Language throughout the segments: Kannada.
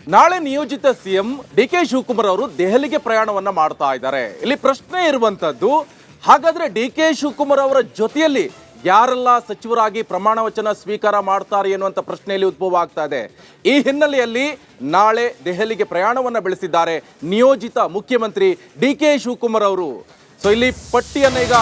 ನಾಳೆ ನಿಯೋಜಿತ ಸಿಎಂ ಡಿ ಕೆ ಶಿವಕುಮಾರ್ ಅವರು ದೆಹಲಿಗೆ ಪ್ರಯಾಣವನ್ನ ಮಾಡ್ತಾ ಇದ್ದಾರೆ. ಇಲ್ಲಿ ಪ್ರಶ್ನೆ ಇರುವಂತದ್ದು, ಹಾಗಾದ್ರೆ ಡಿ ಕೆ ಶಿವಕುಮಾರ್ ಅವರ ಜೊತೆಯಲ್ಲಿ ಯಾರೆಲ್ಲ ಸಚಿವರಾಗಿ ಪ್ರಮಾಣ ವಚನ ಸ್ವೀಕಾರ ಮಾಡ್ತಾರೆ ಎನ್ನುವಂತ ಪ್ರಶ್ನೆಯಲ್ಲಿ ಉದ್ಭವ ಆಗ್ತಾ ಇದೆ. ಈ ಹಿನ್ನೆಲೆಯಲ್ಲಿ ನಾಳೆ ದೆಹಲಿಗೆ ಪ್ರಯಾಣವನ್ನ ಬೆಳೆಸಿದ್ದಾರೆ ನಿಯೋಜಿತ ಮುಖ್ಯಮಂತ್ರಿ ಡಿ ಕೆ ಶಿವಕುಮಾರ್ ಅವರು. ಸೊ ಇಲ್ಲಿ ಪಟ್ಟಿಯನ್ನ ಈಗ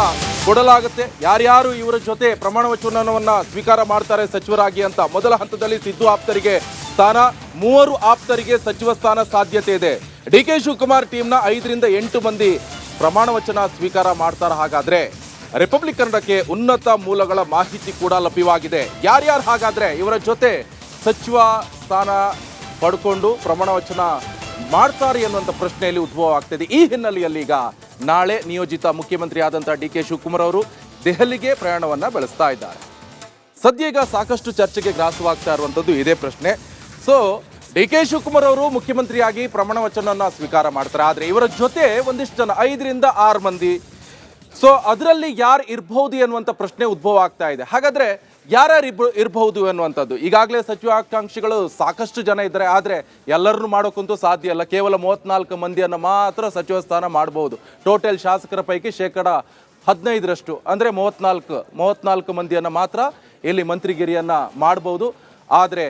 ಕೊಡಲಾಗುತ್ತೆ, ಯಾರ್ಯಾರು ಇವರ ಜೊತೆ ಪ್ರಮಾಣ ವಚನವನ್ನ ಸ್ವೀಕಾರ ಮಾಡ್ತಾರೆ ಸಚಿವರಾಗಿ ಅಂತ. ಮೊದಲ ಹಂತದಲ್ಲಿ ಸಿದ್ದು ಆಪ್ತರಿಗೆ ಸ್ಥಾನ, 3 ಆಪ್ತರಿಗೆ ಸಚಿವ ಸ್ಥಾನ ಸಾಧ್ಯತೆ ಇದೆ. ಡಿ ಕೆ ಶಿವಕುಮಾರ್ ಟೀಮ್ನ 5 ರಿಂದ 8 ಮಂದಿ ಪ್ರಮಾಣ ವಚನ ಸ್ವೀಕಾರ ಮಾಡ್ತಾರೆ. ಹಾಗಾದ್ರೆ ರಿಪಬ್ಲಿಕ್ ಕನ್ನಡಕ್ಕೆ ಉನ್ನತ ಮೂಲಗಳ ಮಾಹಿತಿ ಕೂಡ ಲಭ್ಯವಾಗಿದೆ. ಯಾರ್ಯಾರು ಹಾಗಾದ್ರೆ ಇವರ ಜೊತೆ ಸಚಿವ ಸ್ಥಾನ ಪಡ್ಕೊಂಡು ಪ್ರಮಾಣ ವಚನ ಮಾಡ್ತಾರೆ ಎನ್ನುವಂಥ ಪ್ರಶ್ನೆಯಲ್ಲಿ ಉದ್ಭವ ಆಗ್ತಿದೆ. ಈ ಹಿನ್ನೆಲೆಯಲ್ಲಿ ಈಗ ನಾಳೆ ನಿಯೋಜಿತ ಮುಖ್ಯಮಂತ್ರಿ ಆದಂತಹ ಡಿ ಕೆ ಶಿವಕುಮಾರ್ ಅವರು ದೆಹಲಿಗೆ ಪ್ರಯಾಣವನ್ನ ಬೆಳೆಸ್ತಾ ಇದ್ದಾರೆ. ಸದ್ಯ ಈಗ ಸಾಕಷ್ಟು ಚರ್ಚೆಗೆ ಗ್ರಾಸವಾಗ್ತಾ ಇರುವಂಥದ್ದು ಇದೇ ಪ್ರಶ್ನೆ. ಸೊ ಡಿ ಕೆ ಶಿವಕುಮಾರ್ ಅವರು ಮುಖ್ಯಮಂತ್ರಿಯಾಗಿ ಪ್ರಮಾಣ ವಚನವನ್ನ ಸ್ವೀಕಾರ ಮಾಡ್ತಾರೆ. ಆದ್ರೆ ಇವರ ಜೊತೆ ಒಂದಿಷ್ಟು ಜನ 5 ರಿಂದ 6 ಮಂದಿ, ಸೊ ಅದರಲ್ಲಿ ಯಾರು ಇರಬಹುದು ಎನ್ನುವಂಥ ಪ್ರಶ್ನೆ ಉದ್ಭವ ಆಗ್ತಾ ಇದೆ. ಹಾಗಾದ್ರೆ ಯಾರ್ಯಾರು ಇರಬಹುದು ಎನ್ನುವಂಥದ್ದು, ಈಗಾಗಲೇ ಸಚಿವಾಕಾಂಕ್ಷಿಗಳು ಸಾಕಷ್ಟು ಜನ ಇದ್ದಾರೆ. ಆದರೆ ಎಲ್ಲರನ್ನು ಮಾಡೋಕ್ಕಂತೂ ಸಾಧ್ಯ ಇಲ್ಲ. ಕೇವಲ 34 ಮಂದಿಯನ್ನು ಮಾತ್ರ ಸಚಿವ ಸ್ಥಾನ ಮಾಡಬಹುದು. ಟೋಟಲ್ ಶಾಸಕರ ಪೈಕಿ 15% ಅಂದರೆ 34 ಮಂದಿಯನ್ನು ಮಾತ್ರ ಇಲ್ಲಿ ಮಂತ್ರಿಗಿರಿಯನ್ನ ಮಾಡಬಹುದು. ಆದರೆ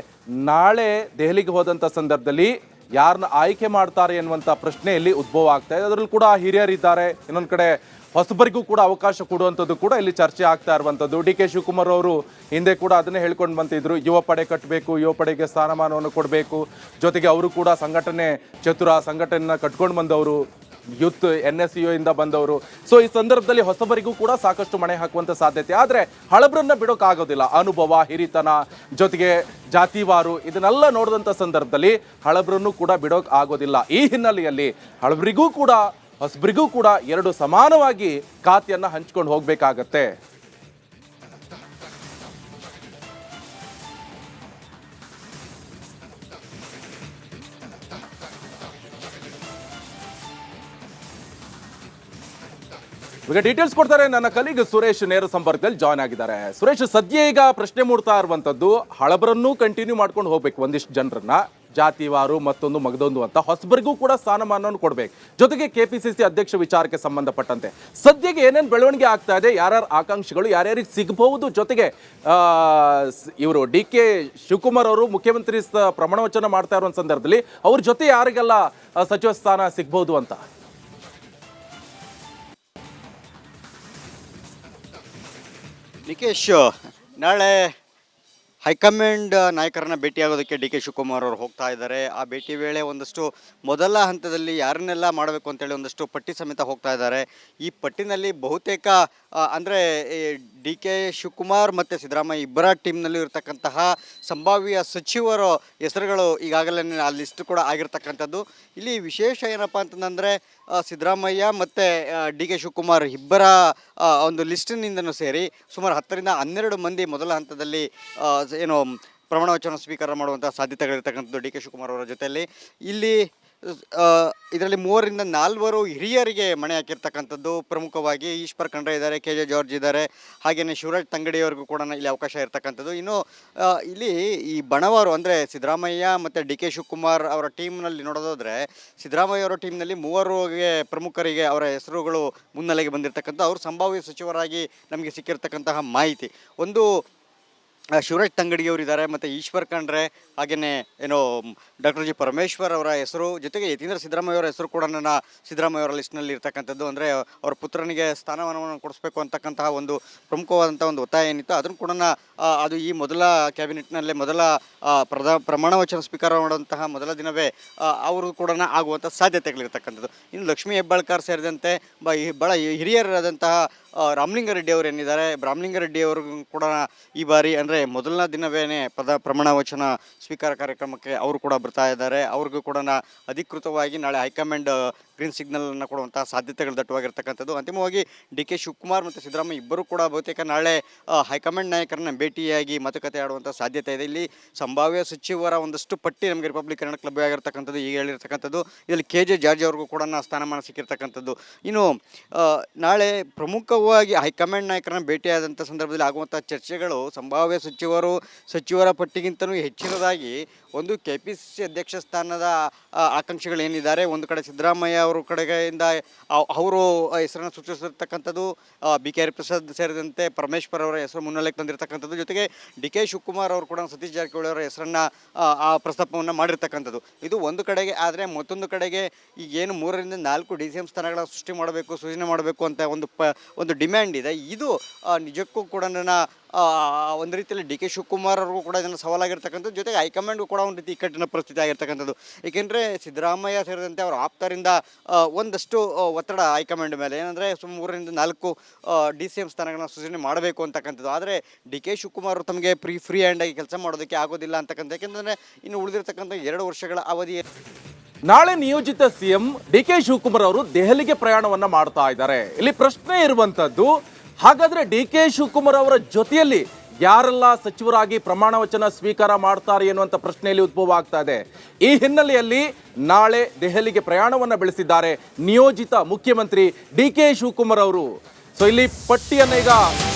ನಾಳೆ ದೆಹಲಿಗೆ ಹೋದಂಥ ಸಂದರ್ಭದಲ್ಲಿ ಯಾರನ್ನ ಆಯ್ಕೆ ಮಾಡ್ತಾರೆ ಎನ್ನುವಂಥ ಪ್ರಶ್ನೆಯಲ್ಲಿ ಉದ್ಭವ ಆಗ್ತಾ ಇದೆ. ಅದರಲ್ಲೂ ಕೂಡ ಹಿರಿಯರಿದ್ದಾರೆ, ಇನ್ನೊಂದು ಕಡೆ ಹೊಸಬರಿಗೂ ಕೂಡ ಅವಕಾಶ ಕೊಡುವಂಥದ್ದು ಕೂಡ ಇಲ್ಲಿ ಚರ್ಚೆ ಆಗ್ತಾ ಇರುವಂಥದ್ದು. ಡಿ ಕೆ ಶಿವಕುಮಾರ್ ಅವರು ಹಿಂದೆ ಕೂಡ ಅದನ್ನೇ ಹೇಳ್ಕೊಂಡು ಬಂತಿದ್ರು, ಯುವ ಪಡೆ ಕಟ್ಟಬೇಕು, ಯುವ ಪಡೆಗೆ ಸ್ಥಾನಮಾನವನ್ನು ಕೊಡಬೇಕು. ಜೊತೆಗೆ ಅವರು ಕೂಡ ಸಂಘಟನೆ ಚತುರ, ಸಂಘಟನೆನ ಕಟ್ಕೊಂಡು ಬಂದವರು, ಯೂತ್ NSU ಇಂದ ಬಂದವರು. ಸೊ ಈ ಸಂದರ್ಭದಲ್ಲಿ ಹೊಸಬರಿಗೂ ಕೂಡ ಸಾಕಷ್ಟು ಮಣೆ ಹಾಕುವಂಥ ಸಾಧ್ಯತೆ. ಆದರೆ ಹಳಬ್ರನ್ನ ಬಿಡೋಕ್ಕಾಗೋದಿಲ್ಲ. ಅನುಭವ, ಹಿರಿತನ, ಜೊತೆಗೆ ಜಾತಿವಾರು ಇದನ್ನೆಲ್ಲ ನೋಡಿದಂಥ ಸಂದರ್ಭದಲ್ಲಿ ಹಳಬ್ರನ್ನು ಕೂಡ ಬಿಡೋಕ್ ಆಗೋದಿಲ್ಲ. ಈ ಹಿನ್ನೆಲೆಯಲ್ಲಿ ಹಳಬ್ರಿಗೂ ಕೂಡ ಹೊಸಬರಿಗೂ ಕೂಡ 2 ಸಮಾನವಾಗಿ ಖಾತೆಯನ್ನ ಹಂಚ್ಕೊಂಡು ಹೋಗ್ಬೇಕಾಗತ್ತೆ. ಈಗ ಡೀಟೇಲ್ಸ್ ಕೊಡ್ತಾರೆ ನನ್ನ ಕಲೀಗ್ ಸುರೇಶ್, ನೇರ ಸಂಪರ್ಕದಲ್ಲಿ ಜಾಯ್ನ್ ಆಗಿದ್ದಾರೆ. ಸುರೇಶ್, ಸದ್ಯ ಈಗ ಪ್ರಶ್ನೆ ಮೂಡ್ತಾ ಇರುವಂತದ್ದು, ಹಳಬರನ್ನು ಕಂಟಿನ್ಯೂ ಮಾಡ್ಕೊಂಡು ಹೋಗ್ಬೇಕು, ಒಂದಿಷ್ಟು ಜನರನ್ನ ಜಾತಿವಾರು ಮತ್ತೊಂದು ಮಗದೊಂದು ಅಂತ, ಹೊಸಬರಿಗೂ ಕೂಡ ಸ್ಥಾನಮಾನವನ್ನು ಕೊಡ್ಬೇಕು. ಜೊತೆಗೆ KPCC ಅಧ್ಯಕ್ಷ ವಿಚಾರಕ್ಕೆ ಸಂಬಂಧಪಟ್ಟಂತೆ ಸದ್ಯಕ್ಕೆ ಏನೇನು ಬೆಳವಣಿಗೆ ಆಗ್ತಾ ಇದೆ, ಯಾರ್ಯಾರು ಆಕಾಂಕ್ಷಿಗಳು ಯಾರ್ಯಾರಿಗೆ ಸಿಗಬಹುದು, ಜೊತೆಗೆ ಇವರು ಡಿ ಕೆ ಶಿವಕುಮಾರ್ ಅವರು ಮುಖ್ಯಮಂತ್ರಿ ಪ್ರಮಾಣ ವಚನ ಮಾಡ್ತಾ ಇರೋ ಸಂದರ್ಭದಲ್ಲಿ ಅವ್ರ ಜೊತೆ ಯಾರಿಗೆಲ್ಲ ಸಚಿವ ಸ್ಥಾನ ಸಿಗಬಹುದು ಅಂತ. ನಿಕೇಶ್, ನಾಳೆ ಹೈಕಮಾಂಡ್ ನಾಯಕರನ್ನ ಭೇಟಿಯಾಗೋದಕ್ಕೆ ಡಿ ಕೆ ಶಿವಕುಮಾರ್ ಅವರು ಹೋಗ್ತಾ ಇದ್ದಾರೆ. ಆ ಭೇಟಿ ವೇಳೆ ಒಂದಷ್ಟು ಮೊದಲ ಹಂತದಲ್ಲಿ ಯಾರನ್ನೆಲ್ಲ ಮಾಡಬೇಕು ಅಂತೇಳಿ ಒಂದಷ್ಟು ಪಟ್ಟಿ ಸಮೇತ ಹೋಗ್ತಾ ಇದ್ದಾರೆ. ಈ ಪಟ್ಟಿನಲ್ಲಿ ಬಹುತೇಕ ಅಂದರೆ ಡಿ ಕೆ ಶಿವಕುಮಾರ್ ಮತ್ತು ಸಿದ್ದರಾಮಯ್ಯ ಇಬ್ಬರ ಟೀಮ್ನಲ್ಲಿ ಇರತಕ್ಕಂತಹ ಸಂಭಾವ್ಯ ಸಚಿವರ ಹೆಸರುಗಳು ಈಗಾಗಲೇ ಆ ಲಿಸ್ಟ್ ಕೂಡ ಆಗಿರ್ತಕ್ಕಂಥದ್ದು. ಇಲ್ಲಿ ವಿಶೇಷ ಏನಪ್ಪ ಅಂತಂದರೆ ಸಿದ್ದರಾಮಯ್ಯ ಮತ್ತು ಡಿ ಕೆ ಶಿವಕುಮಾರ್ ಇಬ್ಬರ ಒಂದು ಲಿಸ್ಟಿನಿಂದನೂ ಸೇರಿ ಸುಮಾರು 10 ರಿಂದ 12 ಮಂದಿ ಮೊದಲ ಹಂತದಲ್ಲಿ ಏನು ಪ್ರಮಾಣ ವಚನ ಸ್ವೀಕಾರ ಮಾಡುವಂಥ ಸಾಧ್ಯತೆಗಳಿರ್ತಕ್ಕಂಥದ್ದು ಡಿ ಕೆ ಶಿವಕುಮಾರ್ ಅವರ ಜೊತೆಯಲ್ಲಿ. ಇಲ್ಲಿ ಇದರಲ್ಲಿ 3 ರಿಂದ 4 ಹಿರಿಯರಿಗೆ ಮಣೆ ಹಾಕಿರ್ತಕ್ಕಂಥದ್ದು. ಪ್ರಮುಖವಾಗಿ ಈಶ್ವರ್ ಖಂಡ್ರೆ ಇದ್ದಾರೆ, KJ ಜಾರ್ಜ್ ಇದ್ದಾರೆ, ಹಾಗೆಯೇ ಶಿವರಾಜ್ ತಂಗಡಿಯವರಿಗೂ ಕೂಡ ಇಲ್ಲಿ ಅವಕಾಶ ಇರ್ತಕ್ಕಂಥದ್ದು. ಇನ್ನು ಇಲ್ಲಿ ಈ ಬಣವಾರು ಅಂದರೆ ಸಿದ್ದರಾಮಯ್ಯ ಮತ್ತು ಡಿ ಕೆ ಶಿವಕುಮಾರ್ ಅವರ ಟೀಮ್ನಲ್ಲಿ ನೋಡೋದಾದರೆ, ಸಿದ್ದರಾಮಯ್ಯ ಅವರ ಟೀಮ್ನಲ್ಲಿ 3 ಪ್ರಮುಖರಿಗೆ ಅವರ ಹೆಸರುಗಳು ಮುನ್ನೆಲೆಗೆ ಬಂದಿರತಕ್ಕಂಥ, ಅವರು ಸಂಭಾವ್ಯ ಸಚಿವರಾಗಿ ನಮಗೆ ಸಿಕ್ಕಿರ್ತಕ್ಕಂತಹ ಮಾಹಿತಿ. ಒಂದು ಶಿವರಾಜ್ ತಂಗಡಿಯವರಿದ್ದಾರೆ, ಮತ್ತು ಈಶ್ವರ್ ಖಂಡ್ರೆ, ಹಾಗೆಯೇ ಏನೋ ಡಾಕ್ಟರ್ ಜಿ ಪರಮೇಶ್ವರ್ ಅವರ ಹೆಸರು, ಜೊತೆಗೆ ಯತೀಂದ್ರ ಸಿದ್ದರಾಮಯ್ಯ ಅವರ ಹೆಸರು ಕೂಡ ನನ್ನ ಸಿದ್ದರಾಮಯ್ಯ ಅವರ ಲಿಸ್ಟ್ನಲ್ಲಿ ಇರ್ತಕ್ಕಂಥದ್ದು. ಅಂದರೆ ಅವರ ಪುತ್ರನಿಗೆ ಸ್ಥಾನಮಾನವನ್ನು ಕೊಡಿಸ್ಬೇಕು ಅಂತಕ್ಕಂತಹ ಒಂದು ಪ್ರಮುಖವಾದಂಥ ಒಂದು ಒತ್ತಾಯ ಏನಿತ್ತು, ಅದನ್ನು ಕೂಡ ಅದು ಈ ಮೊದಲ ಕ್ಯಾಬಿನೆಟ್ನಲ್ಲೇ ಮೊದಲ ಪ್ರಮಾಣ ವಚನ ಸ್ವೀಕಾರ ಮಾಡುವಂತಹ ಮೊದಲ ದಿನವೇ ಅವರು ಕೂಡ ಆಗುವಂಥ ಸಾಧ್ಯತೆಗಳಿರ್ತಕ್ಕಂಥದ್ದು. ಇನ್ನು ಲಕ್ಷ್ಮೀ ಹೆಬ್ಬಾಳ್ಕರ್ ಸೇರಿದಂತೆ ಭಾಳ ಹಿರಿಯರಾದಂತಹ ರಾಮಲಿಂಗಾರೆಡ್ಡಿ ಅವರು ಏನಿದ್ದಾರೆ, ರಾಮಲಿಂಗಾರೆಡ್ಡಿ ಅವರು ಕೂಡ ಈ ಬಾರಿ ಅಂದರೆ ಮೊದಲನೇ ದಿನವೇ ಪ್ರಮಾಣ ವಚನ ಸ್ವೀಕಾರ ಕಾರ್ಯಕ್ರಮಕ್ಕೆ ಅವರು ಕೂಡ ಬರ್ತಾ ಇದ್ದಾರೆ. ಅವ್ರಿಗೂ ಕೂಡ ಅಧಿಕೃತವಾಗಿ ನಾಳೆ ಹೈಕಮಾಂಡ್ ಗ್ರೀನ್ ಸಿಗ್ನಲನ್ನು ಕೊಡುವಂಥ ಸಾಧ್ಯತೆಗಳು ದಟ್ಟವಾಗಿರ್ತಕ್ಕಂಥದ್ದು. ಅಂತಿಮವಾಗಿ ಡಿ ಕೆ ಶಿವಕುಮಾರ್ ಮತ್ತು ಸಿದ್ದರಾಮಯ್ಯ ಇಬ್ಬರು ಕೂಡ ಬಹುತೇಕ ನಾಳೆ ಹೈಕಮಾಂಡ್ ನಾಯಕರನ್ನ ಭೇಟಿಯಾಗಿ ಮಾತುಕತೆ ಆಡುವಂಥ ಸಾಧ್ಯತೆ ಇದೆ. ಇಲ್ಲಿ ಸಂಭಾವ್ಯ ಸಚಿವರ ಒಂದಷ್ಟು ಪಟ್ಟಿ ನಮಗೆ ರಿಪಬ್ಲಿಕ್ ಕನ್ನಡಕ್ಕೆ ಲಭ್ಯವಾಗಿರ್ತಕ್ಕಂಥದ್ದು, ಈಗ ಹೇಳಿರ್ತಕ್ಕಂಥದ್ದು. ಇದರಲ್ಲಿ KJ ಜಾರ್ಜ್ ಅವ್ರಿಗೂ ಕೂಡ ಸ್ಥಾನಮಾನ ಸಿಕ್ಕಿರ್ತಕ್ಕಂಥದ್ದು. ಇನ್ನು ನಾಳೆ ಪ್ರಮುಖವಾಗಿ ಹೈಕಮಾಂಡ್ ನಾಯಕರನ್ನ ಭೇಟಿಯಾದಂಥ ಸಂದರ್ಭದಲ್ಲಿ ಆಗುವಂಥ ಚರ್ಚೆಗಳು ಸಂಭಾವ್ಯ ಸಚಿವರ ಪಟ್ಟಿಗಿಂತಲೂ ಹೆಚ್ಚಿನದಾಗಿ ಒಂದು KPCC ಅಧ್ಯಕ್ಷ ಸ್ಥಾನದ ಆಕಾಂಕ್ಷಿಗಳೇನಿದ್ದಾರೆ, ಒಂದು ಕಡೆ ಸಿದ್ದರಾಮಯ್ಯ ಅವರ ಕಡೆಯಿಂದ ಅವರು ಹೆಸರನ್ನು ಸೂಚಿಸಿರ್ತಕ್ಕಂಥದ್ದು, BK ಹರಿಪ್ರಸಾದ್ ಸೇರಿದಂತೆ ಪರಮೇಶ್ವರ್ ಅವರ ಹೆಸರು ಮುನ್ನೆಲೆಗೆ ತಂದಿರತಕ್ಕಂಥದ್ದು, ಜೊತೆಗೆ DK ಶಿವಕುಮಾರ್ ಅವರು ಕೂಡ ಸತೀಶ್ ಜಾರಕಿಹೊಳಿ ಅವರ ಹೆಸರನ್ನು ಆ ಪ್ರಸ್ತಾಪವನ್ನು ಮಾಡಿರ್ತಕ್ಕಂಥದ್ದು. ಇದು ಒಂದು ಕಡೆಗೆ. ಆದರೆ ಮತ್ತೊಂದು ಕಡೆಗೆ ಈಗೇನು 3 ರಿಂದ 4 DCM ಸ್ಥಾನಗಳ ಸೃಷ್ಟಿ ಮಾಡಬೇಕು, ಸೃಜನೆ ಮಾಡಬೇಕು ಅಂತ ಒಂದು ಡಿಮ್ಯಾಂಡ್ ಇದೆ. ಇದು ನಿಜಕ್ಕೂ ಕೂಡ ಒಂದು ರೀತಿಯಲ್ಲಿ DK ಶಿವಕುಮಾರ್ ಅವ್ರಿಗೂ ಕೂಡ ಇದನ್ನು ಸವಾಲಾಗಿರ್ತಕ್ಕಂಥದ್ದು, ಜೊತೆಗೆ ಹೈಕಮಾಂಡ್ಗೂ ಕೂಡ ಒಂದು ರೀತಿ ಇಕ್ಕಟ್ಟಿನ ಪರಿಸ್ಥಿತಿ ಆಗಿರ್ತಕ್ಕಂಥದ್ದು. ಏಕೆಂದರೆ ಸಿದ್ದರಾಮಯ್ಯ ಸೇರಿದಂತೆ ಅವರ ಆಪ್ತರಿಂದ ಒಂದಷ್ಟು ಒತ್ತಡ ಹೈಕಮಾಂಡ್ ಮೇಲೆ, ಏನಂದರೆ 3 ರಿಂದ 4 DCM ಸ್ಥಾನಗಳನ್ನ ಸೃಜನೆ ಮಾಡಬೇಕು ಅಂತಕ್ಕಂಥದ್ದು. ಆದರೆ DK ಶಿವಕುಮಾರ್ ಅವರು ತಮಗೆ ಫ್ರೀ ಹ್ಯಾಂಡ್ ಆಗಿ ಕೆಲಸ ಮಾಡೋದಕ್ಕೆ ಆಗೋದಿಲ್ಲ ಅಂತಕ್ಕಂಥ, ಯಾಕೆಂದರೆ ಇನ್ನು ಉಳಿದಿರ್ತಕ್ಕಂಥ 2 ವರ್ಷಗಳ ಅವಧಿ. ನಾಳೆ ನಿಯೋಜಿತ CM DK ಶಿವಕುಮಾರ್ ಅವರು ದೆಹಲಿಗೆ ಪ್ರಯಾಣವನ್ನ ಮಾಡ್ತಾ ಇದ್ದಾರೆ. ಇಲ್ಲಿ ಪ್ರಶ್ನೆ ಇರುವಂತದ್ದು, ಹಾಗಾದ್ರೆ DK ಶಿವಕುಮಾರ್ ಅವರ ಜೊತೆಯಲ್ಲಿ ಯಾರೆಲ್ಲ ಸಚಿವರಾಗಿ ಪ್ರಮಾಣ ವಚನ ಸ್ವೀಕಾರ ಮಾಡ್ತಾರೆ ಎನ್ನುವಂತ ಪ್ರಶ್ನೆಯಲ್ಲಿ ಉದ್ಭವ ಆಗ್ತಾ ಇದೆ. ಈ ಹಿನ್ನೆಲೆಯಲ್ಲಿ ನಾಳೆ ದೆಹಲಿಗೆ ಪ್ರಯಾಣವನ್ನ ಬೆಳೆಸಿದ್ದಾರೆ ನಿಯೋಜಿತ ಮುಖ್ಯಮಂತ್ರಿ DK ಶಿವಕುಮಾರ್ ಅವರು. ಸೊ ಇಲ್ಲಿ ಪಟ್ಟಿಯನ್ನ ಈಗ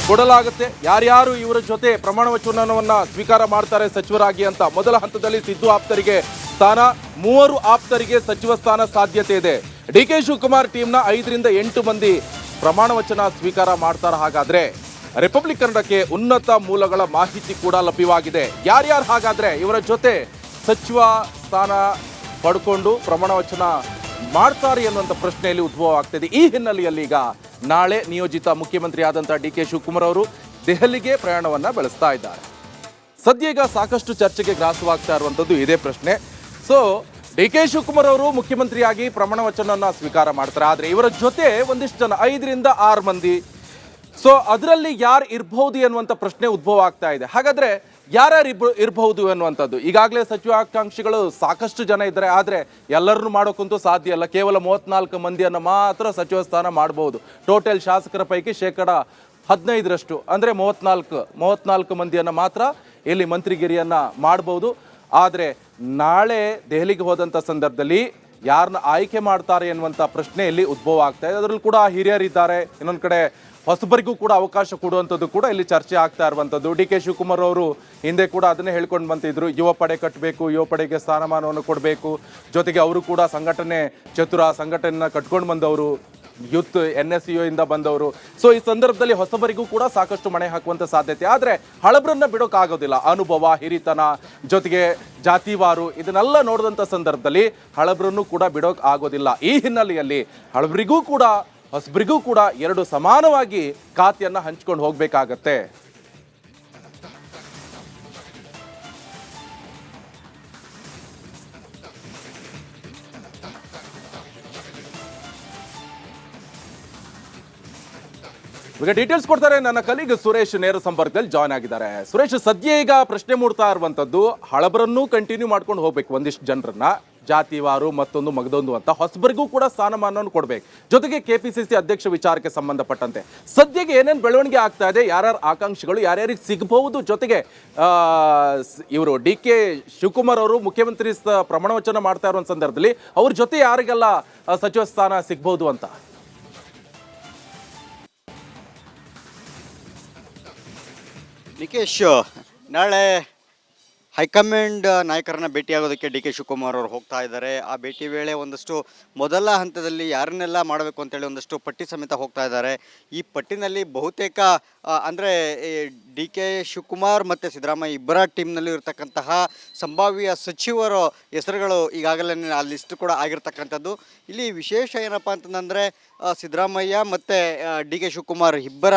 ಕೊಡಲಾಗುತ್ತೆ, ಯಾರ್ಯಾರು ಇವರ ಜೊತೆ ಪ್ರಮಾಣ ವಚನವನ್ನ ಸ್ವೀಕಾರ ಮಾಡ್ತಾರೆ ಸಚಿವರಾಗಿ ಅಂತ. ಮೊದಲ ಹಂತದಲ್ಲಿ ಸಿದ್ದು ಆಪ್ತರಿಗೆ ಸ್ಥಾನ, 3 ಆಪ್ತರಿಗೆ ಸಚಿವ ಸ್ಥಾನ ಸಾಧ್ಯತೆ ಇದೆ. DK ಶಿವಕುಮಾರ್ ಟೀಮ್ನ 5 ರಿಂದ 8 ಮಂದಿ ಪ್ರಮಾಣ ವಚನ ಸ್ವೀಕಾರ ಮಾಡ್ತಾರೆ. ಹಾಗಾದ್ರೆ ರಿಪಬ್ಲಿಕ್ ಕನ್ನಡಕ್ಕೆ ಉನ್ನತ ಮೂಲಗಳ ಮಾಹಿತಿ ಕೂಡ ಲಭ್ಯವಾಗಿದೆ. ಯಾರ್ಯಾರು ಹಾಗಾದ್ರೆ ಇವರ ಜೊತೆ ಸಚಿವ ಸ್ಥಾನ ಪಡ್ಕೊಂಡು ಪ್ರಮಾಣ ವಚನ ಮಾಡ್ತಾರೆ ಎನ್ನುವಂಥ ಪ್ರಶ್ನೆಯಲ್ಲಿ ಉದ್ಭವ ಆಗ್ತಿದೆ. ಈ ಹಿನ್ನೆಲೆಯಲ್ಲಿ ಈಗ ನಾಳೆ ನಿಯೋಜಿತ ಮುಖ್ಯಮಂತ್ರಿ ಆದಂಥ DK ಶಿವಕುಮಾರ್ ಅವರು ದೆಹಲಿಗೆ ಪ್ರಯಾಣವನ್ನ ಬೆಳೆಸ್ತಾ ಇದ್ದಾರೆ. ಸದ್ಯ ಈಗ ಸಾಕಷ್ಟು ಚರ್ಚೆಗೆ ಗ್ರಾಸವಾಗ್ತಾ ಇರುವಂಥದ್ದು ಇದೇ ಪ್ರಶ್ನೆ. ಸೊ DK ಶಿವಕುಮಾರ್ ಅವರು ಮುಖ್ಯಮಂತ್ರಿಯಾಗಿ ಪ್ರಮಾಣ ವಚನವನ್ನ ಸ್ವೀಕಾರ ಮಾಡ್ತಾರೆ. ಆದರೆ ಇವರ ಜೊತೆ ಒಂದಿಷ್ಟು ಜನ 5 ರಿಂದ 6 ಮಂದಿ, ಸೊ ಅದರಲ್ಲಿ ಯಾರು ಇರಬಹುದು ಎನ್ನುವಂಥ ಪ್ರಶ್ನೆ ಉದ್ಭವ ಆಗ್ತಾ ಇದೆ. ಹಾಗಾದ್ರೆ ಯಾರ್ಯಾರು ಇರಬಹುದು ಎನ್ನುವಂಥದ್ದು, ಈಗಾಗಲೇ ಸಚಿವಾಕಾಂಕ್ಷಿಗಳು ಸಾಕಷ್ಟು ಜನ ಇದ್ದಾರೆ. ಆದರೆ ಎಲ್ಲರನ್ನು ಮಾಡೋಕ್ಕಂತೂ ಸಾಧ್ಯ ಇಲ್ಲ. ಕೇವಲ 34 ಮಂದಿಯನ್ನು ಮಾತ್ರ ಸಚಿವ ಸ್ಥಾನ ಮಾಡಬಹುದು. ಟೋಟಲ್ ಶಾಸಕರ ಪೈಕಿ 15% ಅಂದರೆ 34 ಮಂದಿಯನ್ನು ಮಾತ್ರ ಇಲ್ಲಿ ಮಂತ್ರಿಗಿರಿಯನ್ನ ಮಾಡಬಹುದು. ಆದರೆ ನಾಳೆ ದೆಹಲಿಗೆ ಹೋದಂಥ ಸಂದರ್ಭದಲ್ಲಿ ಯಾರನ್ನ ಆಯ್ಕೆ ಮಾಡ್ತಾರೆ ಎನ್ನುವಂಥ ಪ್ರಶ್ನೆಯಲ್ಲಿ ಉದ್ಭವ ಆಗ್ತಾ ಇದೆ. ಅದರಲ್ಲೂ ಕೂಡ ಹಿರಿಯರಿದ್ದಾರೆ, ಇನ್ನೊಂದು ಕಡೆ ಹೊಸಬರಿಗೂ ಕೂಡ ಅವಕಾಶ ಕೊಡುವಂಥದ್ದು ಕೂಡ ಇಲ್ಲಿ ಚರ್ಚೆ ಆಗ್ತಾ ಇರುವಂಥದ್ದು. DK ಶಿವಕುಮಾರ್ ಅವರು ಹಿಂದೆ ಕೂಡ ಅದನ್ನೇ ಹೇಳ್ಕೊಂಡು ಬಂತಿದ್ರು, ಯುವ ಪಡೆ ಕಟ್ಟಬೇಕು, ಯುವ ಪಡೆಗೆ ಸ್ಥಾನಮಾನವನ್ನು ಕೊಡಬೇಕು. ಜೊತೆಗೆ ಅವರು ಕೂಡ ಸಂಘಟನೆಯನ್ನು ಕಟ್ಕೊಂಡು ಬಂದವರು, ಯೂತ್ NSU ಇಂದ ಬಂದವರು. ಸೊ ಈ ಸಂದರ್ಭದಲ್ಲಿ ಹೊಸಬರಿಗೂ ಕೂಡ ಸಾಕಷ್ಟು ಮಣೆ ಹಾಕುವಂಥ ಸಾಧ್ಯತೆ. ಆದರೆ ಹಳಬ್ರನ್ನ ಬಿಡೋಕ್ಕಾಗೋದಿಲ್ಲ. ಅನುಭವ, ಹಿರಿತನ, ಜೊತೆಗೆ ಜಾತಿವಾರು ಇದನ್ನೆಲ್ಲ ನೋಡಿದಂಥ ಸಂದರ್ಭದಲ್ಲಿ ಹಳಬ್ರನ್ನು ಕೂಡ ಬಿಡೋಕ್ ಆಗೋದಿಲ್ಲ. ಈ ಹಿನ್ನೆಲೆಯಲ್ಲಿ ಹಳಬ್ರಿಗೂ ಕೂಡ ಹೊಸಬರಿಗೂ ಕೂಡ 2 ಸಮಾನವಾಗಿ ಖಾತೆಯನ್ನ ಹಂಚ್ಕೊಂಡು ಹೋಗ್ಬೇಕಾಗತ್ತೆ. ಈಗ ಡೀಟೇಲ್ಸ್ ಕೊಡ್ತಾರೆ ನನ್ನ ಕಲೀಗ್ ಸುರೇಶ್, ನೇರ ಸಂಪರ್ಕದಲ್ಲಿ ಜಾಯ್ನ್ ಆಗಿದ್ದಾರೆ. ಸುರೇಶ್, ಸದ್ಯ ಈಗ ಪ್ರಶ್ನೆ ಮೂಡ್ತಾ ಇರುವಂತದ್ದು, ಹಳಬರನ್ನು ಕಂಟಿನ್ಯೂ ಮಾಡ್ಕೊಂಡು ಹೋಗ್ಬೇಕು, ಒಂದಿಷ್ಟು ಜನರನ್ನ ಜಾತಿವಾರು ಮತ್ತೊಂದು ಮಗದೊಂದು ಅಂತ, ಹೊಸಬರಿಗೂ ಕೂಡ ಸ್ಥಾನಮಾನವನ್ನು ಕೊಡ್ಬೇಕು. ಜೊತೆಗೆ KPCC ಅಧ್ಯಕ್ಷ ವಿಚಾರಕ್ಕೆ ಸಂಬಂಧಪಟ್ಟಂತೆ ಸದ್ಯಕ್ಕೆ ಏನೇನು ಬೆಳವಣಿಗೆ ಆಗ್ತಾ ಇದೆ, ಯಾರ್ಯಾರು ಆಕಾಂಕ್ಷಿಗಳು ಯಾರ್ಯಾರಿಗೆ ಸಿಗಬಹುದು, ಜೊತೆಗೆ ಇವರು DK ಶಿವಕುಮಾರ್ ಅವರು ಮುಖ್ಯಮಂತ್ರಿ ಪ್ರಮಾಣ ವಚನ ಮಾಡ್ತಾ ಇರೋ ಸಂದರ್ಭದಲ್ಲಿ ಅವ್ರ ಜೊತೆ ಯಾರಿಗೆಲ್ಲ ಸಚಿವ ಸ್ಥಾನ ಸಿಗಬಹುದು ಅಂತ. ನಿಕೇಶ್, ನಾಳೆ ಹೈಕಮಾಂಡ್ ನಾಯಕರನ್ನ ಭೇಟಿಯಾಗೋದಕ್ಕೆ DK ಶಿವಕುಮಾರ್ ಅವರು ಹೋಗ್ತಾ ಇದ್ದಾರೆ. ಆ ಭೇಟಿ ವೇಳೆ ಒಂದಷ್ಟು ಮೊದಲ ಹಂತದಲ್ಲಿ ಯಾರನ್ನೆಲ್ಲ ಮಾಡಬೇಕು ಅಂತೇಳಿ ಒಂದಷ್ಟು ಪಟ್ಟಿ ಸಮೇತ ಹೋಗ್ತಾ ಇದ್ದಾರೆ. ಈ ಪಟ್ಟಿನಲ್ಲಿ ಬಹುತೇಕ ಅಂದರೆ DK ಶಿವಕುಮಾರ್ ಮತ್ತು ಸಿದ್ದರಾಮಯ್ಯ ಇಬ್ಬರ ಟೀಮ್ನಲ್ಲಿ ಇರತಕ್ಕಂತಹ ಸಂಭಾವ್ಯ ಸಚಿವರ ಹೆಸರುಗಳು ಈಗಾಗಲೇ ಆ ಲಿಸ್ಟ್ ಕೂಡ ಆಗಿರ್ತಕ್ಕಂಥದ್ದು. ಇಲ್ಲಿ ವಿಶೇಷ ಏನಪ್ಪ ಅಂತಂದರೆ ಸಿದ್ದರಾಮಯ್ಯ ಮತ್ತು DK ಶಿವಕುಮಾರ್ ಇಬ್ಬರ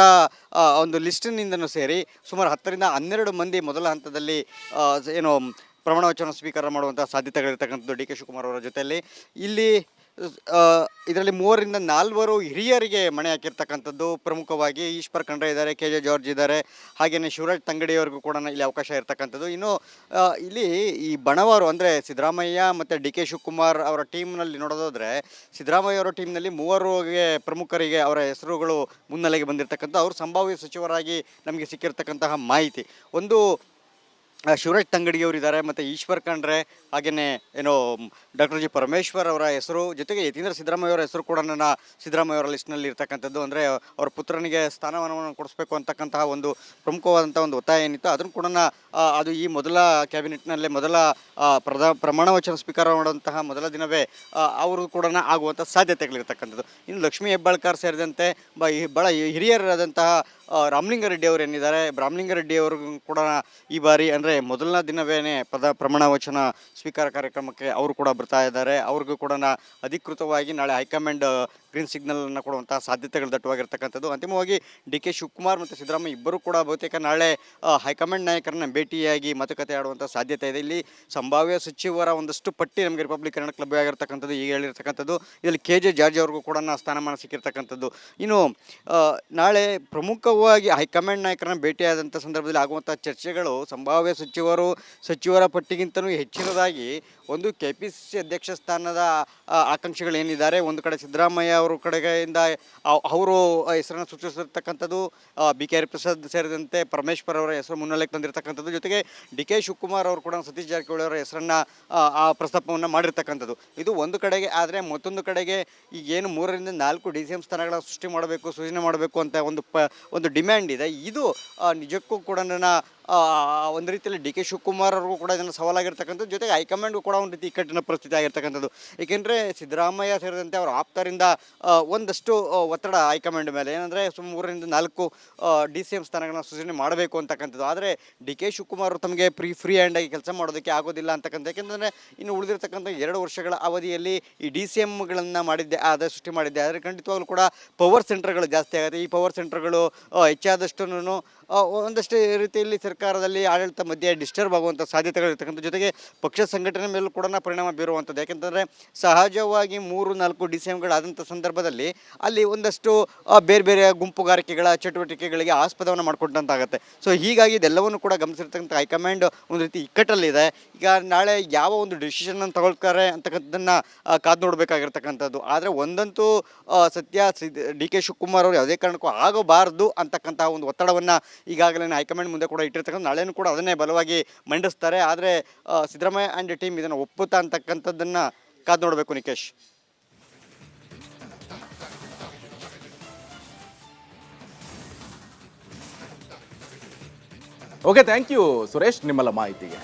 ಒಂದು ಲಿಸ್ಟಿನಿಂದನೂ ಸೇರಿ ಸುಮಾರು 10 ರಿಂದ 12 ಮಂದಿ ಮೊದಲ ಹಂತದಲ್ಲಿ ಏನು ಪ್ರಮಾಣ ವಚನ ಸ್ವೀಕಾರ ಮಾಡುವಂಥ ಸಾಧ್ಯತೆಗಳಿರ್ತಕ್ಕಂಥದ್ದು DK ಶಿವಕುಮಾರ್ ಅವರ ಜೊತೆಯಲ್ಲಿ. ಇಲ್ಲಿ ಇದರಲ್ಲಿ 3 ರಿಂದ 4 ಹಿರಿಯರಿಗೆ ಮಣೆ ಹಾಕಿರ್ತಕ್ಕಂಥದ್ದು. ಪ್ರಮುಖವಾಗಿ ಈಶ್ವರ್ ಖಂಡ್ರೆ ಇದ್ದಾರೆ, KJ ಜಾರ್ಜ್ ಇದ್ದಾರೆ, ಹಾಗೆಯೇ ಶಿವರಾಜ್ ತಂಗಡಿಯವರಿಗೂ ಕೂಡ ಇಲ್ಲಿ ಅವಕಾಶ ಇರ್ತಕ್ಕಂಥದ್ದು. ಇನ್ನು ಇಲ್ಲಿ ಈ ಬಣವಾರು ಅಂದರೆ ಸಿದ್ದರಾಮಯ್ಯ ಮತ್ತು DK ಶಿವಕುಮಾರ್ ಅವರ ಟೀಮ್ನಲ್ಲಿ ನೋಡೋದಾದರೆ, ಸಿದ್ದರಾಮಯ್ಯ ಅವರ ಟೀಮ್ನಲ್ಲಿ 3 ಪ್ರಮುಖರಿಗೆ ಅವರ ಹೆಸರುಗಳು ಮುನ್ನೆಲೆಗೆ ಬಂದಿರತಕ್ಕಂಥ, ಅವರು ಸಂಭಾವ್ಯ ಸಚಿವರಾಗಿ ನಮಗೆ ಸಿಕ್ಕಿರ್ತಕ್ಕಂತಹ ಮಾಹಿತಿ. ಒಂದು ಶಿವರಾಜ್ ತಂಗಡಿಯವರಿದ್ದಾರೆ, ಮತ್ತು ಈಶ್ವರ್ ಖಂಡ್ರೆ, ಹಾಗೆಯೇ ಏನೋ ಡಾಕ್ಟರ್ ಜಿ ಪರಮೇಶ್ವರ್ ಅವರ ಹೆಸರು, ಜೊತೆಗೆ ಯತೀಂದ್ರ ಸಿದ್ದರಾಮಯ್ಯ ಅವರ ಹೆಸರು ಕೂಡ ಸಿದ್ದರಾಮಯ್ಯ ಅವರ ಲಿಸ್ಟ್ನಲ್ಲಿ ಇರ್ತಕ್ಕಂಥದ್ದು. ಅಂದರೆ ಅವರ ಪುತ್ರನಿಗೆ ಸ್ಥಾನಮಾನವನ್ನು ಕೊಡಿಸ್ಬೇಕು ಅಂತಕ್ಕಂತಹ ಒಂದು ಪ್ರಮುಖವಾದಂಥ ಒಂದು ಒತ್ತಾಯ ಏನಿತ್ತು, ಅದನ್ನು ಕೂಡ ಅದು ಈ ಮೊದಲ ಕ್ಯಾಬಿನೆಟ್ನಲ್ಲೇ ಮೊದಲ ಪ್ರಮಾಣ ವಚನ ಸ್ವೀಕಾರ ಮಾಡುವಂತಹ ಮೊದಲ ದಿನವೇ ಅವರು ಕೂಡ ಆಗುವಂಥ ಸಾಧ್ಯತೆಗಳಿರ್ತಕ್ಕಂಥದ್ದು. ಇನ್ನು ಲಕ್ಷ್ಮೀ ಹೆಬ್ಬಾಳ್ಕರ್ ಸೇರಿದಂತೆ ಭಾಳ ಹಿರಿಯರಾದಂತಹ ರಾಮಲಿಂಗಾರೆಡ್ಡಿ ಅವರು ಏನಿದ್ದಾರೆ, ರಾಮಲಿಂಗಾರೆಡ್ಡಿ ಅವರು ಕೂಡ ಈ ಬಾರಿ ಅಂದರೆ ಮೊದಲನೇ ದಿನವೇ ಪ್ರಮಾಣ ವಚನ ಸ್ವೀಕಾರ ಕಾರ್ಯಕ್ರಮಕ್ಕೆ ಅವರು ಕೂಡ ಬರ್ತಾ ಇದ್ದಾರೆ. ಅವ್ರಿಗೂ ಕೂಡ ಅಧಿಕೃತವಾಗಿ ನಾಳೆ ಹೈಕಮಾಂಡ್ ಗ್ರೀನ್ ಸಿಗ್ನಲನ್ನು ಕೊಡುವಂತಹ ಸಾಧ್ಯತೆಗಳು ದಟ್ಟವಾಗಿರ್ತಕ್ಕಂಥದ್ದು. ಅಂತಿಮವಾಗಿ ಡಿ ಕೆ ಶಿವಕುಮಾರ್ ಮತ್ತು ಸಿದ್ದರಾಮಯ್ಯ ಇಬ್ಬರು ಕೂಡ ಬಹುತೇಕ ನಾಳೆ ಹೈಕಮಾಂಡ್ ನಾಯಕರನ್ನ ಭೇಟಿಯಾಗಿ ಮಾತುಕತೆ ಆಡುವಂಥ ಸಾಧ್ಯತೆ ಇದೆ. ಇಲ್ಲಿ ಸಂಭಾವ್ಯ ಸಚಿವರ ಒಂದಷ್ಟು ಪಟ್ಟಿ ನಮಗೆ ರಿಪಬ್ಲಿಕ್ ಕನ್ನಡಕ್ಕೆ ಲಭ್ಯವಾಗಿರ್ತಕ್ಕಂಥದ್ದು, ಈಗ ಹೇಳಿರ್ತಕ್ಕಂಥದ್ದು. ಇದರಲ್ಲಿ ಕೆ ಜೆ ಜಾರ್ಜ್ ಅವ್ರಿಗೂ ಕೂಡ ಸ್ಥಾನಮಾನ ಸಿಕ್ಕಿರ್ತಕ್ಕಂಥದ್ದು. ಇನ್ನು ನಾಳೆ ಪ್ರಮುಖವಾಗಿ ಹೈಕಮಾಂಡ್ ನಾಯಕರನ್ನ ಭೇಟಿಯಾದಂಥ ಸಂದರ್ಭದಲ್ಲಿ ಆಗುವಂಥ ಚರ್ಚೆಗಳು ಸಂಭಾವ್ಯ ಸಚಿವರ ಪಟ್ಟಿಗಿಂತಲೂ ಹೆಚ್ಚಿನದಾಗಿ ಒಂದು KPCC ಅಧ್ಯಕ್ಷ ಸ್ಥಾನದ ಆಕಾಂಕ್ಷಿಗಳೇನಿದ್ದಾರೆ, ಒಂದು ಕಡೆ ಸಿದ್ದರಾಮಯ್ಯ ಅವರ ಕಡೆಯಿಂದ ಅವರು ಹೆಸರನ್ನು ಸೂಚಿಸಿರ್ತಕ್ಕಂಥದ್ದು, BK ಹರಿಪ್ರಸಾದ್ ಸೇರಿದಂತೆ ಪರಮೇಶ್ವರ್ ಅವರ ಹೆಸರು ಮುನ್ನೆಲೆಗೆ ತಂದಿರತಕ್ಕಂಥದ್ದು, ಜೊತೆಗೆ ಡಿ ಕೆ ಶಿವಕುಮಾರ್ ಅವರು ಕೂಡ ಸತೀಶ್ ಜಾರಕಿಹೊಳಿ ಅವರ ಹೆಸರನ್ನು ಆ ಪ್ರಸ್ತಾಪವನ್ನು ಮಾಡಿರ್ತಕ್ಕಂಥದ್ದು. ಇದು ಒಂದು ಕಡೆಗೆ. ಆದರೆ ಮತ್ತೊಂದು ಕಡೆಗೆ ಈಗೇನು 3 ರಿಂದ 4 DCM ಸ್ಥಾನಗಳ ಸೃಷ್ಟಿ ಮಾಡಬೇಕು, ಸೃಜನೆ ಮಾಡಬೇಕು ಅಂತ ಒಂದು ಡಿಮ್ಯಾಂಡ್ ಇದೆ. ಇದು ನಿಜಕ್ಕೂ ಕೂಡ ಒಂದು ರೀತಿಯಲ್ಲಿ ಡಿ ಕೆ ಶಿವಕುಮಾರ್ ಅವ್ರಿಗೂ ಕೂಡ ಇದನ್ನು ಸವಾಲಾಗಿರ್ತಕ್ಕಂಥದ್ದು, ಜೊತೆಗೆ ಹೈಕಮಾಂಡ್ಗೂ ಕೂಡ ಒಂದು ರೀತಿ ಇಕ್ಕಟ್ಟಿನ ಪರಿಸ್ಥಿತಿ ಆಗಿರ್ತಕ್ಕಂಥದ್ದು. ಏಕೆಂದರೆ ಸಿದ್ದರಾಮಯ್ಯ ಸೇರಿದಂತೆ ಅವರ ಆಪ್ತರಿಂದ ಒಂದಷ್ಟು ಒತ್ತಡ ಹೈಕಮಾಂಡ್ ಮೇಲೆ ಏನಂದರೆ 3 ರಿಂದ 4 DCM ಸ್ಥಾನಗಳನ್ನ ಸೃಜನೆ ಮಾಡಬೇಕು ಅಂತಕ್ಕಂಥದ್ದು. ಆದರೆ ಡಿ ಕೆ ಶಿವಕುಮಾರ್ ಅವರು ತಮಗೆ ಫ್ರೀ ಹ್ಯಾಂಡಾಗಿ ಕೆಲಸ ಮಾಡೋದಕ್ಕೆ ಆಗೋದಿಲ್ಲ ಅಂತಕ್ಕಂಥ. ಏಕೆಂದರೆ ಇನ್ನು ಉಳಿದಿರ್ತಕ್ಕಂಥ 2 ವರ್ಷಗಳ ಅವಧಿಯಲ್ಲಿ ಈ DCMಗಳನ್ನು ಮಾಡಿದ್ದೆ, ಆದಾಯ ಸೃಷ್ಟಿ ಮಾಡಿದ್ದೆ. ಆದರೆ ಖಂಡಿತವಾಗ್ಲೂ ಕೂಡ ಪವರ್ ಸೆಂಟರ್ಗಳು ಜಾಸ್ತಿ ಆಗುತ್ತೆ. ಈ ಪವರ್ ಸೆಂಟರ್ಗಳು ಹೆಚ್ಚಾದಷ್ಟು ಒಂದಷ್ಟು ರೀತಿಯಲ್ಲಿ ಸರ್ಕಾರದಲ್ಲಿ ಆಡಳಿತ ಮಧ್ಯೆ ಡಿಸ್ಟರ್ಬ್ ಆಗುವಂಥ ಸಾಧ್ಯತೆಗಳಿರ್ತಕ್ಕಂಥ, ಜೊತೆಗೆ ಪಕ್ಷ ಸಂಘಟನೆ ಮೇಲೂ ಕೂಡ ಪರಿಣಾಮ ಬೀರುವಂಥದ್ದು. ಯಾಕೆಂತಂದರೆ ಸಹಜವಾಗಿ 3-4 DCMಗಳಾದಂಥ ಸಂದರ್ಭದಲ್ಲಿ ಅಲ್ಲಿ ಒಂದಷ್ಟು ಬೇರೆ ಬೇರೆ ಗುಂಪುಗಾರಿಕೆಗಳ ಚಟುವಟಿಕೆಗಳಿಗೆ ಆಸ್ಪದವನ್ನು ಮಾಡಿಕೊಟ್ಟಂತಾಗುತ್ತೆ. ಸೊ ಹೀಗಾಗಿ ಇದೆಲ್ಲವನ್ನು ಕೂಡ ಗಮನಿಸಿರ್ತಕ್ಕಂಥ ಹೈಕಮಾಂಡ್ ಒಂದು ರೀತಿ ಇಕ್ಕಟ್ಟಲ್ಲಿದೆ. ಈಗ ನಾಳೆ ಯಾವ ಒಂದು ಡಿಸಿಷನ್ ತಗೊಳ್ತಾರೆ ಅಂತಕ್ಕಂಥದ್ದನ್ನು ಕಾದು ನೋಡಬೇಕಾಗಿರ್ತಕ್ಕಂಥದ್ದು. ಆದರೆ ಒಂದಂತೂ ಸತ್ಯ, ಡಿ ಕೆ ಶಿವಕುಮಾರ್ ಅವರು ಯಾವುದೇ ಕಾರಣಕ್ಕೂ ಆಗಬಾರ್ದು ಅಂತಕ್ಕಂಥ ಒಂದು ಒತ್ತಡವನ್ನು ಈಗಾಗಲೇ ಹೈಕಮಾಂಡ್ ಮುಂದೆ ಕೂಡ ಇಟ್ಟಿರ್ತಕ್ಕಂಥ, ನಾಳೆನೂ ಕೂಡ ಅದನ್ನೇ ಬಲವಾಗಿ ಮಂಡಿಸ್ತಾರೆ. ಆದರೆ ಸಿದ್ದರಾಮಯ್ಯ ಆ್ಯಂಡ್ ಟೀಮ್ ಇದನ್ನು ಒಪ್ಪುತ್ತಾ ಅಂತಕ್ಕಂಥದ್ದನ್ನು ಕಾದು ನೋಡಬೇಕು. Nikesh. Okay, thank you Suresh ನಿಮ್ಮೆಲ್ಲ ಮಾಹಿತಿಗೆ.